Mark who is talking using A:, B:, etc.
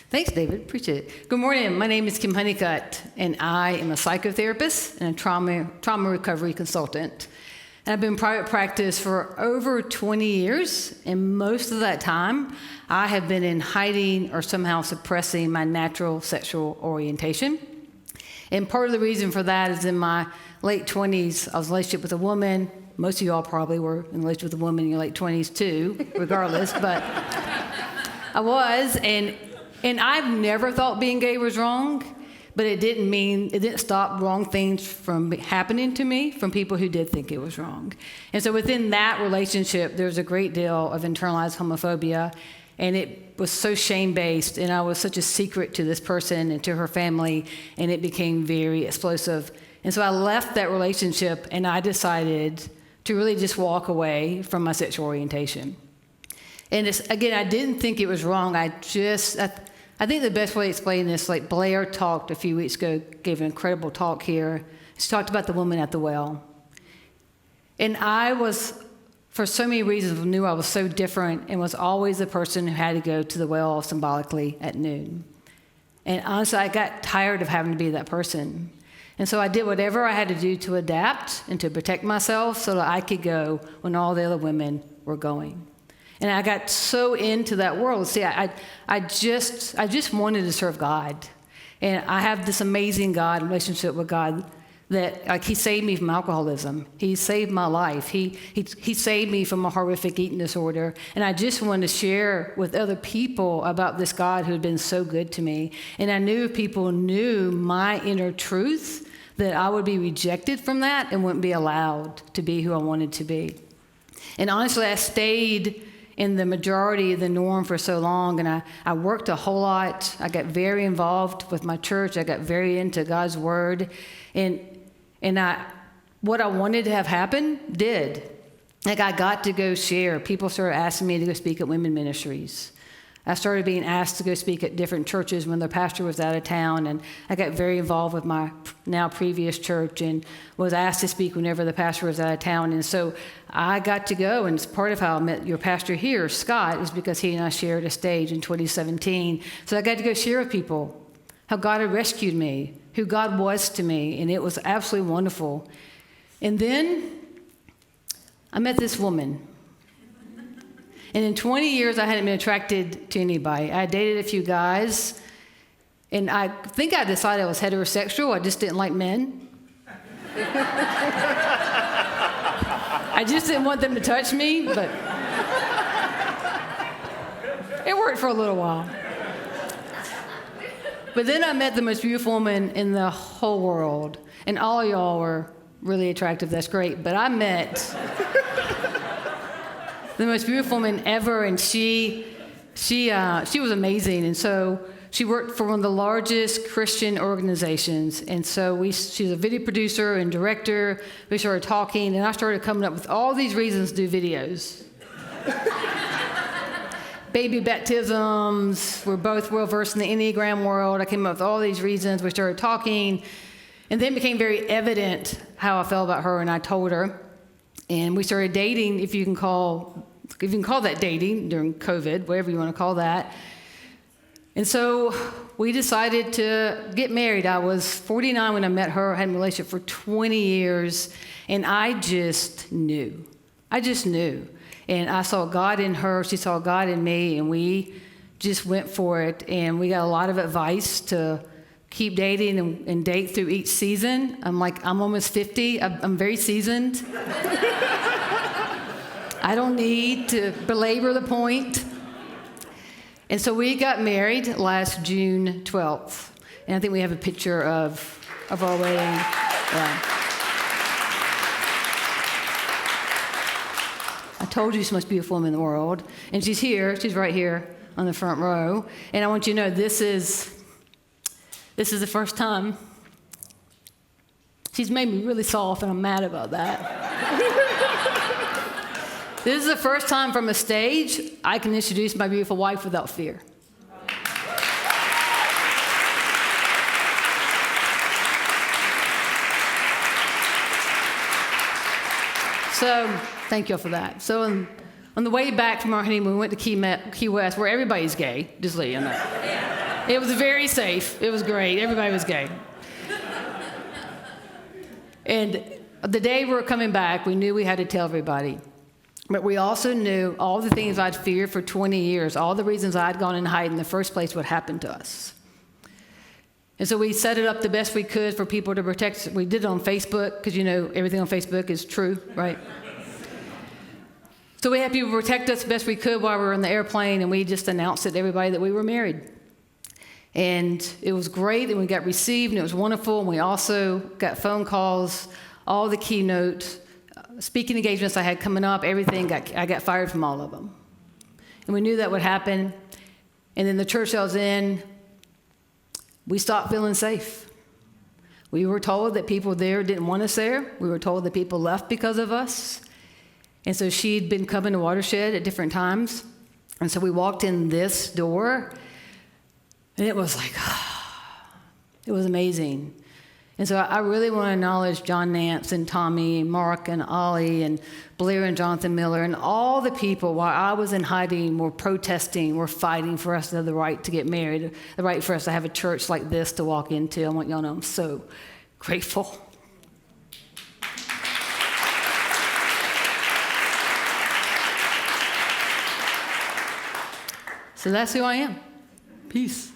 A: Thanks, David. Appreciate it. Good morning. My name is Kim Honeycutt, and I am a psychotherapist and a trauma recovery consultant. And I've been in private practice for over 20 years, and most of that time, I have been in hiding or somehow suppressing my natural sexual orientation. And part of the reason for that is in my late 20s, I was in a relationship with a woman. Most of you all probably were in a relationship with a woman in your late 20s too, regardless, but I was, and I've never thought being gay was wrong, but it didn't stop wrong things from happening to me from people who did think it was wrong. And so within that relationship, there's a great deal of internalized homophobia, and it was so shame-based, and I was such a secret to this person and to her family, and it became very explosive. And so I left that relationship, and I decided to really just walk away from my sexual orientation. And again, I didn't think it was wrong. I think the best way to explain this, like Blair talked a few weeks ago, gave an incredible talk here. She talked about the woman at the well. And I was, for so many reasons, knew I was so different and was always the person who had to go to the well symbolically at noon. And honestly, I got tired of having to be that person. And so I did whatever I had to do to adapt and to protect myself so that I could go when all the other women were going. And I got so into that world. See, I just wanted to serve God. And I have this amazing God relationship with God that, like, He saved me from alcoholism. He saved my life. He saved me from a horrific eating disorder. And I just wanted to share with other people about this God who had been so good to me. And I knew if people knew my inner truth, that I would be rejected from that and wouldn't be allowed to be who I wanted to be. And honestly, I stayed in the majority of the norm for so long, and I worked a whole lot. I got very involved with my church. I got very into God's Word. And what I wanted to have happen did. Like, I got to go share. People started asking me to go speak at women ministries. I started being asked to go speak at different churches when the pastor was out of town, and I got very involved with my now previous church and was asked to speak whenever the pastor was out of town. And so I got to go, and it's part of how I met your pastor here, Scott, is because he and I shared a stage in 2017. So I got to go share with people how God had rescued me, who God was to me, and it was absolutely wonderful. And then I met this woman. And in 20 years, I hadn't been attracted to anybody. I dated a few guys, and I think I decided I was heterosexual. I just didn't like men. I just didn't want them to touch me, but it worked for a little while. But then I met the most beautiful woman in the whole world, and all of y'all were really attractive. That's great. But I met the most beautiful woman ever, and she was amazing. And so she worked for one of the largest Christian organizations. And so she's a video producer and director. We started talking, and I started coming up with all these reasons to do videos. Baby baptisms. We're both well versed in the Enneagram world. I came up with all these reasons. We started talking, and then it became very evident how I felt about her, and I told her. And we started dating, if you can call that dating during COVID, whatever you want to call that. And so we decided to get married. I was 49 when I met her. I had a relationship for 20 years, and I just knew. And I saw God in her. She saw God in me, and we just went for it. And we got a lot of advice to keep dating and date through each season. I'm almost 50. I'm very seasoned. I don't need to belabor the point. And so we got married last June 12th. And I think we have a picture of our wedding. Yeah. I told you she's the most beautiful woman in the world. And she's here. She's right here on the front row. And I want you to know this is the first time. She's made me really soft, and I'm mad about that. This is the first time from a stage I can introduce my beautiful wife without fear. So thank you all for that. So on the way back from our honeymoon, we went to Key West, where everybody's gay, just let you know. It was very safe. It was great. Everybody was gay. And the day we were coming back, we knew we had to tell everybody. But we also knew all the things I'd feared for 20 years, all the reasons I'd gone and hide in the first place would happen to us. And so we set it up the best we could for people to protect. We did it on Facebook, because everything on Facebook is true, right? So we had people protect us the best we could while we were in the airplane, and we just announced it to everybody that we were married. And it was great, and we got received, and it was wonderful. And we also got phone calls, all the keynote speaking engagements I had coming up, everything, I got fired from all of them. And we knew that would happen. And then the church I was in, we stopped feeling safe. We were told that people there didn't want us there. We were told that people left because of us. And so she'd been coming to Watershed at different times. And so we walked in this door, and it was like, it was amazing. And so I really want to acknowledge John Nance and Tommy, and Mark and Ollie and Blair and Jonathan Miller and all the people while I was in hiding were protesting, were fighting for us to have the right to get married, the right for us to have a church like this to walk into. I want y'all to know I'm so grateful. So that's who I am. Peace.